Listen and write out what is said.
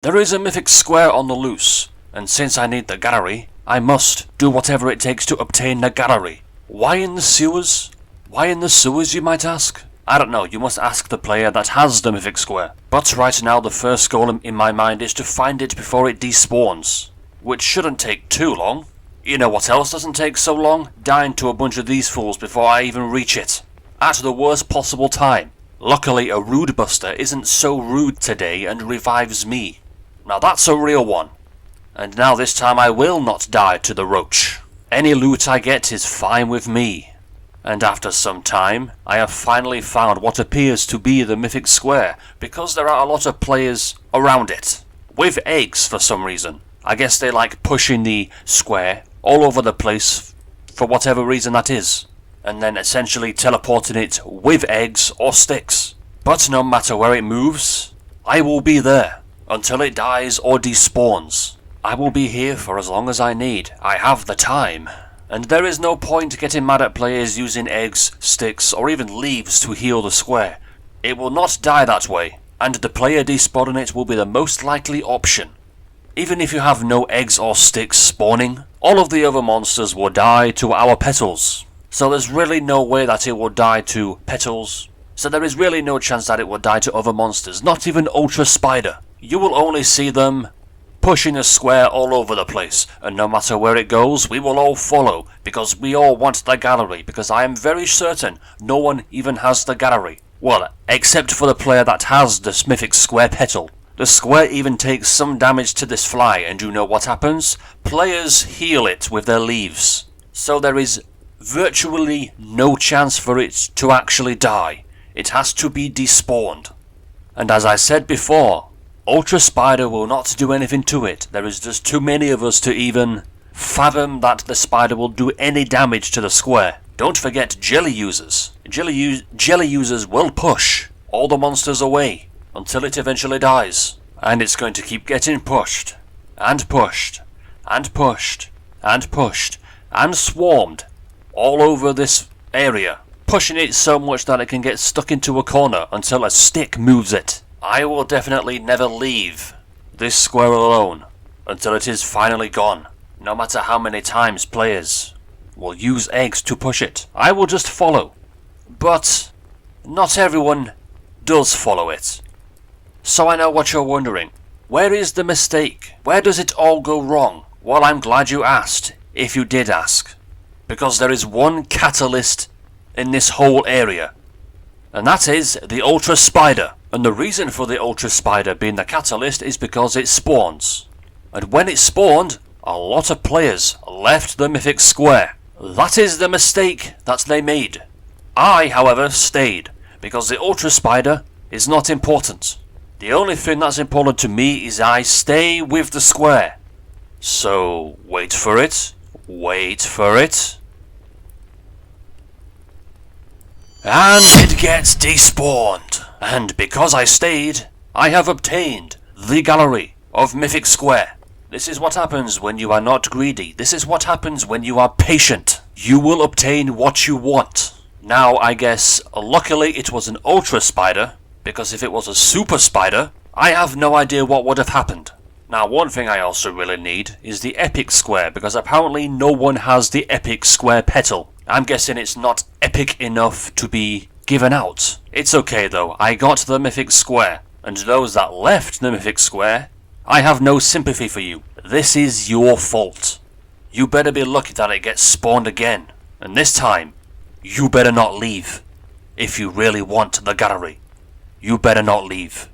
There is a Mythic Square on the loose, and since I need the gallery, I must do whatever it takes to obtain the gallery. Why in the sewers? Why in the sewers, you might ask? I don't know, you must ask the player that has the Mythic Square. But right now the first goal in my mind is to find it before it despawns, which shouldn't take too long. You know what else doesn't take so long? Dying to a bunch of these fools before I even reach it. At the worst possible time. Luckily a rude buster isn't so rude today and revives me. Now that's a real one. And now this time I will not die to the roach. Any loot I get is fine with me. And after some time, I have finally found what appears to be the Mythic Square, because there are a lot of players around it. With eggs for some reason. I guess they like pushing the square all over the place for whatever reason that is. And then essentially teleporting it with eggs or sticks. But no matter where it moves, I will be there. Until it dies or despawns. I will be here for as long as I need. I have the time. And there is no point getting mad at players using eggs, sticks, or even leaves to heal the square. It will not die that way, and the player despawning it will be the most likely option. Even if you have no eggs or sticks spawning, all of the other monsters will die to our petals. So there's really no way that it will die to petals. So there is really no chance that it will die to other monsters, not even Ultra Spider. You will only see them pushing a square all over the place, and no matter where it goes, we will all follow, because we all want the gallery, because I am very certain no one even has the gallery. Well, except for the player that has the Mythic Square petal. The square even takes some damage to this fly, and you know what happens? Players heal it with their leaves. So there is virtually no chance for it to actually die. It has to be despawned. And as I said before, Ultra Spider will not do anything to it. There is just too many of us to even fathom that the spider will do any damage to the square. Don't forget jelly users. Jelly users will push all the monsters away until it eventually dies. And it's going to keep getting pushed, and pushed, and pushed, and pushed, and swarmed all over this area, pushing it so much that it can get stuck into a corner until a stick moves it. I will definitely never leave this square alone until it is finally gone, no matter how many times players will use eggs to push it. I will just follow, but not everyone does follow it. So I know what you're wondering. Where is the mistake? Where does it all go wrong? Well, I'm glad you asked, if you did ask, because there is one catalyst in this whole area, and that is the Ultra Spider. And the reason for the Ultra Spider being the catalyst is because it spawns. And when it spawned, a lot of players left the Mythic Square. That is the mistake that they made. I, however, stayed, because the Ultra Spider is not important. The only thing that's important to me is I stay with the square. So, wait for it. Wait for it. And it gets despawned. And because I stayed, I have obtained the gallery of Mythic Square. This is what happens when you are not greedy. This is what happens when you are patient. You will obtain what you want. Now, I guess, luckily it was an Ultra Spider, because if it was a Super Spider, I have no idea what would have happened. Now, one thing I also really need is the Epic Square, because apparently no one has the Epic Square petal. I'm guessing it's not epic enough to be given out. It's okay though, I got the Mythic Square, and those that left the Mythic Square, I have no sympathy for you. This is your fault. You better be lucky that it gets spawned again, and this time, you better not leave. If you really want the gallery, you better not leave.